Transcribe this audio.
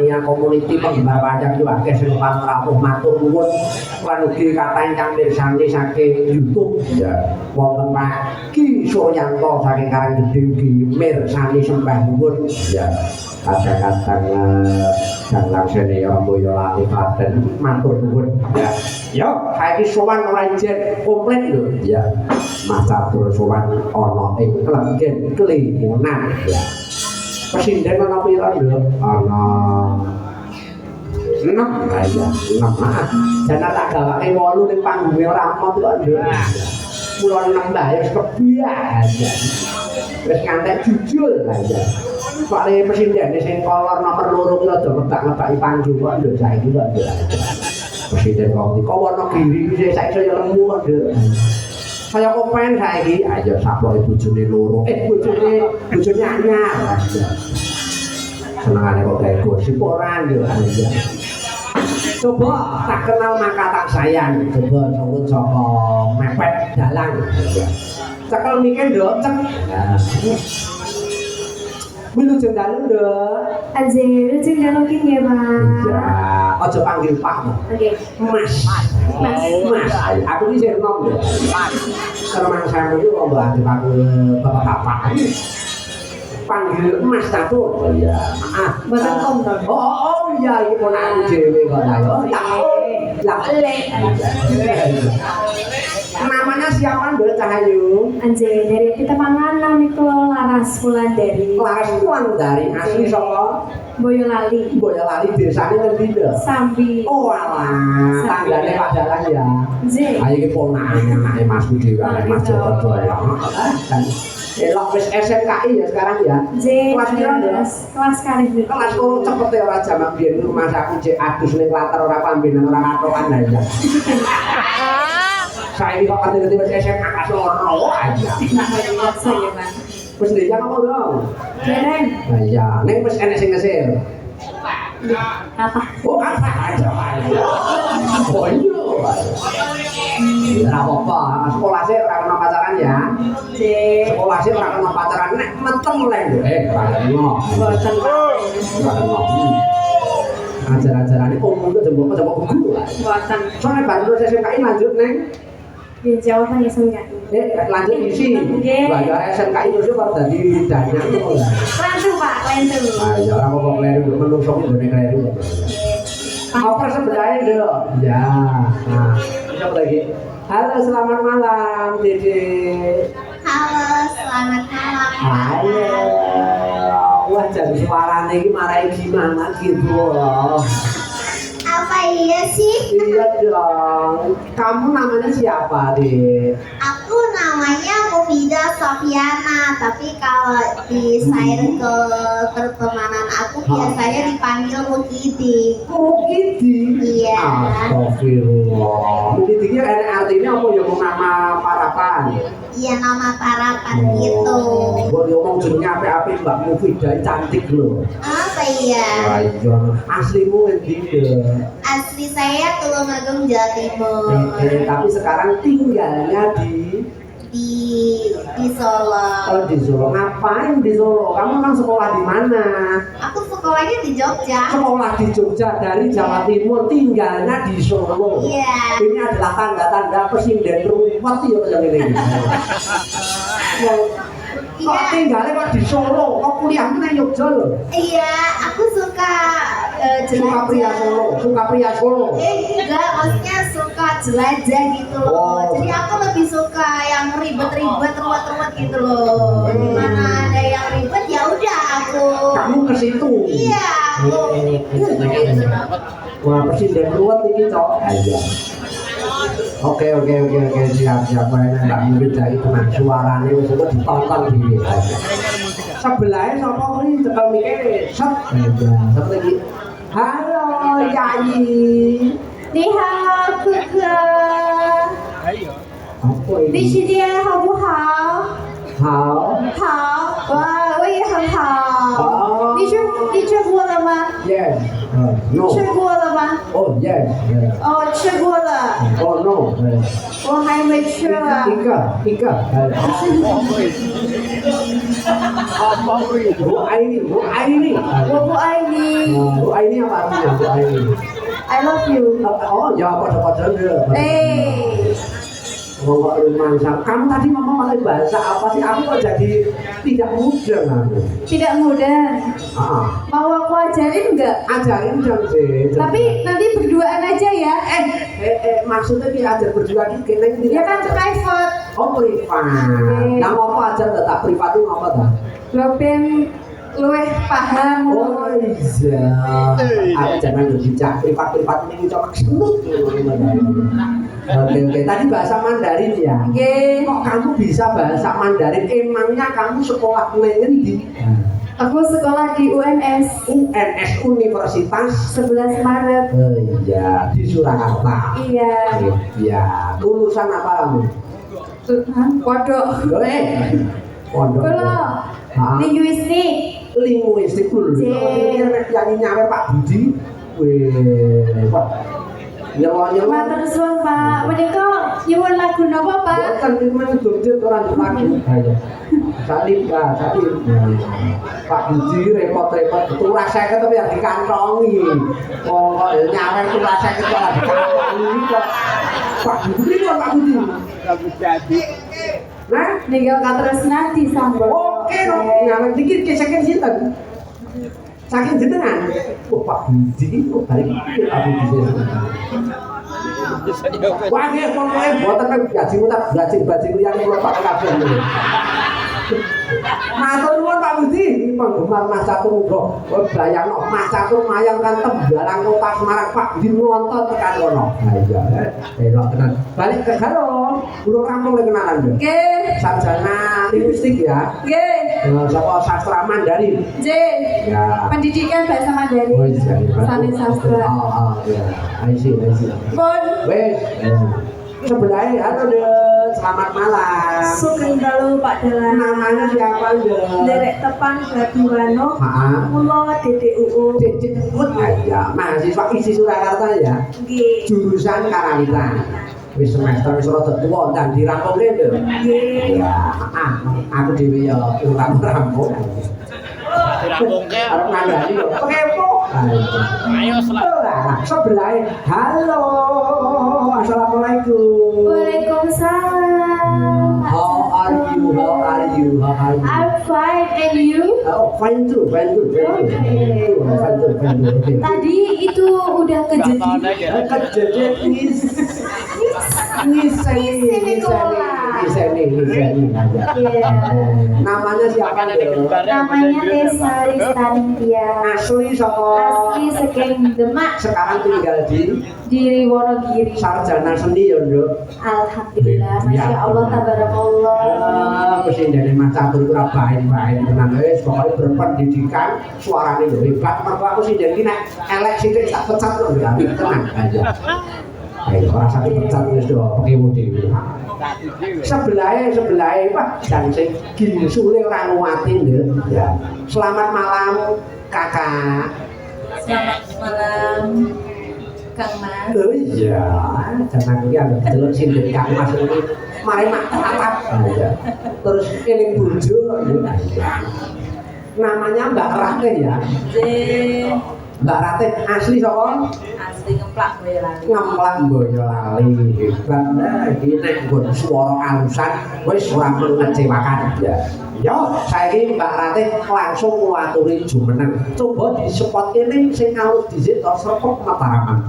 Mania Community penggemar wayang yo akeh sing rawuh matur nuwun lan ugi kathah ingkang mirsani saking YouTube ya wonten Pak Ki Suryanto saking Karanggedhe ugi mirsani sembah nuwun ya kadang-kadang Dalang Senior Boyolali Klaten matur nuwun ya yo saiki sowan ora ijen komplit lho ya Mas Catur sowan ana ing Klegen Klimunan ya Presiden ana pira lho ana 6 aja 6 jangan tak gawake 8 ning panggunge ora amot kok lho kula 6 bae wis kebiasaan wis ngantek jujur aja Pak Presiden sing kolor nomor 2 ki aja ngebak-ngebaki panggung kok lho saiki kok lho Presiden kok iki Wonogiri iki saiki saya lemu kok lho saya kopen saiki ayo saploke bojone loro bojone anyar senengane kok gawe gosip ora yo aja coba tak kenal maka tak sayang coba sawun saka mepet dalang cekel mikir ndok cek Wilujeng dalu ndok Aje wilujeng dalu ki ya Bang ya aja panggil Pak oke Mas aku iki sing nom lho Mas sampe iki kok mbak dipanggil bapak-bapak panggil Mas Catur ya boten kom to oh iya iki ponakan dhewe kok ayo lah elek namanya siapa Mbak Cahayu Anje dari kita panganan itu Laras Wulandari asli saka Boyolali desane ngendi lho Sambi oh alah tanggane Pak Dalang ya J ayo iki ponakane anake Mas Budi karo Mas Joko ya elok wis SMKI ya sekarang ya kelas piro kelas kalih kelas kok cepet ya ora jaman biyen rumah aku cek adus ning latar ora pambenan ora katokan aja saya kok ngerti wis SMA kelas loro aja saya Bang wis ndek apa dong dereng lah iya ning wis enek sing ngesil apa oh apa aja oh iya ora apa-apa sekolah sih ora kena pacaran ya J sekolah sih ora kena pacaran nek meteng lek ora kena boten ora kena ajar-ajarane umum kok jembok guru boten soalnya baru lulus SMKI lanjut neng di Jawa kan ya enggak lanjut isi bayar SMKI terus kok dadi danyang kok lah Lentu Pak lentu ayo ora kok kleru menungso ki ndone kleru apa sebelahnya deh ya nah siapa lagi halo selamat malam Dede Halo, selamat malam. halo wah jadi suaranya ini marahin gimana gitu loh Apa iya sih? iya dong kamu namanya siapa deh Aku namanya Mufida Sofiana, tapi kalau di share ke pertemanan aku biasanya dipanggil Mukidi. Mukidi Iya. astagfirullah Mukidi ini artinya apa ya mau nama parapan Iya, nama parapan gitu. gue ngomong jenengnya apa-apa Mbak Mufida cantik loh Apa iya? wah iya aslimu ngendi Asli saya Tulungagung, Jawa Timur. tapi sekarang tinggalnya Di Solo. kalau di Solo ngapain di Solo kamu kan sekolah di mana Aku sekolahnya di Jogja. sekolah di Jogja dari Jawa Timur tinggalnya di Solo Iya. ini adalah tanda-tanda presiden ruwet ya yang ini kok tinggalnya kok di Solo kok kuliahnya di Jogja loh Iya, aku suka suka pria Solo enggak, maksudnya suka jelajah gitu loh. Oh. Jadi aku lebih suka yang ribet-ribet, ruwet-ruwet gitu loh. Dimana ada yang ribet ya udah aku. kamu ke situ Iya, aku gitu. wah presiden ruwet ini cowok aja Oke siap nggak mungkin dari teman suaranya itu ditonton di sebelahnya sama ini cekel mikir set aja lagi halo Yayi Ni hao哥哥 apa 你 ini 今天好不好 how 好哇我也很好哦你吃过了吗 yes No. 吃过了吗？ Oh yes. 哦，吃过了， Oh no. 我还没吃了。 Ika. Bu Aini. 我不爱你 Bu Aini apa artinya Bu Aini? ，I love you。 Oh ya pada deh. 哎， Ngomong rumah kamu tadi ngomong pakai bahasa apa sih? Aku kok jadi tidak mudah aku. tidak mudah. Ah, Mau aku ajarin nggak? ajarin dong sih. Tapi nanti berduaan aja ya. Maksudnya kita ajar berdua di kene Ya kan private. Oh privat. Nah apa ajar tetap privat itu apa dah? Lo ben luweh paham. Oh iya. Aku jangan berbicara privat ini cocok semut. Oke. Tadi bahasa Mandarin ya. Nggih. Kok kamu bisa bahasa Mandarin? Emangnya kamu sekolah di Aku sekolah di UNS UNS Universitas 11 Maret. Oh iya di Surakarta. Iya. Iya. Lulusan apa kamu? Kodok. Boleh. Pondok. Kulo. Hah? Linguistik. Linguistik dulu. Yang nyawer Pak Budi. Wih, Pak. Nyawa-nyawa. Matur suwun Pak. Menika nyuwun lagu napa Pak? Bukan itu memang jujur orang lagi. Ayo. Salib. Pak Budi repot-repot itu rasanya tapi yang dikantongi. Oh, nyawer itu rasanya itu yang dikantongi kok. Pak Budi kok Pak Budi. Nah, Ninggal katresnan disambut. oke dong. Nyawer dikit saking sinten. Saking jenengan. Oh, Pak Budi kok balik Pak Budi. Wah, nggih pokoke mboten gaji mutat gaji liyane kula Pak kabeh. Matur nuwun Pak Budi, penggemar Mas Catur muga bayangno Mas Catur mayang kan Tembalang Kota Semarang Pak Budi nonton tekan kono. Ha iya, elok tenan. Balik ke Garong, kula rampung kenalan yo. Nggih. Sarjana linguistik ya. Nggih. Sapa sastra Mandarin. J. Ya. Pendidikan bahasa Mandarin. Oh iya. Sanes sastra. Oh ya. I see. Pun Wes. Sebelahnya halo deh, selamat malam. Sugeng dalu Pak Dalan. Namanya siapa deh? Derek Tepan Badiwano. Kula DDUU. Cekut aja, mahasiswa isi Surakarta ya. Nggih. Jurusan Karawitan. Wis semester wis rada tuwa dan dirampungke lho. Nggih. Ya, aku dhewe ya kurang rampung. Dirampungke. Arep ngandani kok kepo. Ayo Sebelah. Halo. Assalamualaikum. Waalaikumsalam. How are you? I'm fine and you? Oh, fine too. Okay. Tadi itu udah kejadian. Kejadian Ngiseni aja. Iya. Namanya siapa? Namanya Tessa Ristantia. Asli saka Asli saking Demak sekarang tinggal di Wonogiri. sarjana seni ya, Nduk. Alhamdulillah, masya Allah, tabarakallah. Mesti dari Mas Catur itu baik tenang wis pokoknya berpendidikan suaranya ya hebat. Mergo aku sih jadi nek elek sithik tak pecat lho ya tenang aja. Ayo ora sakit pecat wis do pekewo dhewe. Sebelahe Pak dan sing ginsule ora nguatin ya. Selamat malam Kakak. Selamat malam Kang Mas. Oh iya, jangan iki ana delok sindek Kang Mas ini. Mari mak tatap aja. Terus eling bojo ya. Namanya Mbak Ratih ya. Mbak Ratih asli saka? Asli Ngemplak Boyolali. Ngemplak Boyolali. Hebat. Nah, iki nek nggon swara alusan wis ora perlu ngecewakan ya. Yo, saiki Mbak Ratih langsung ngaturi jumeneng. Coba di spot kene sing alus dhisik to Serpong Mataraman.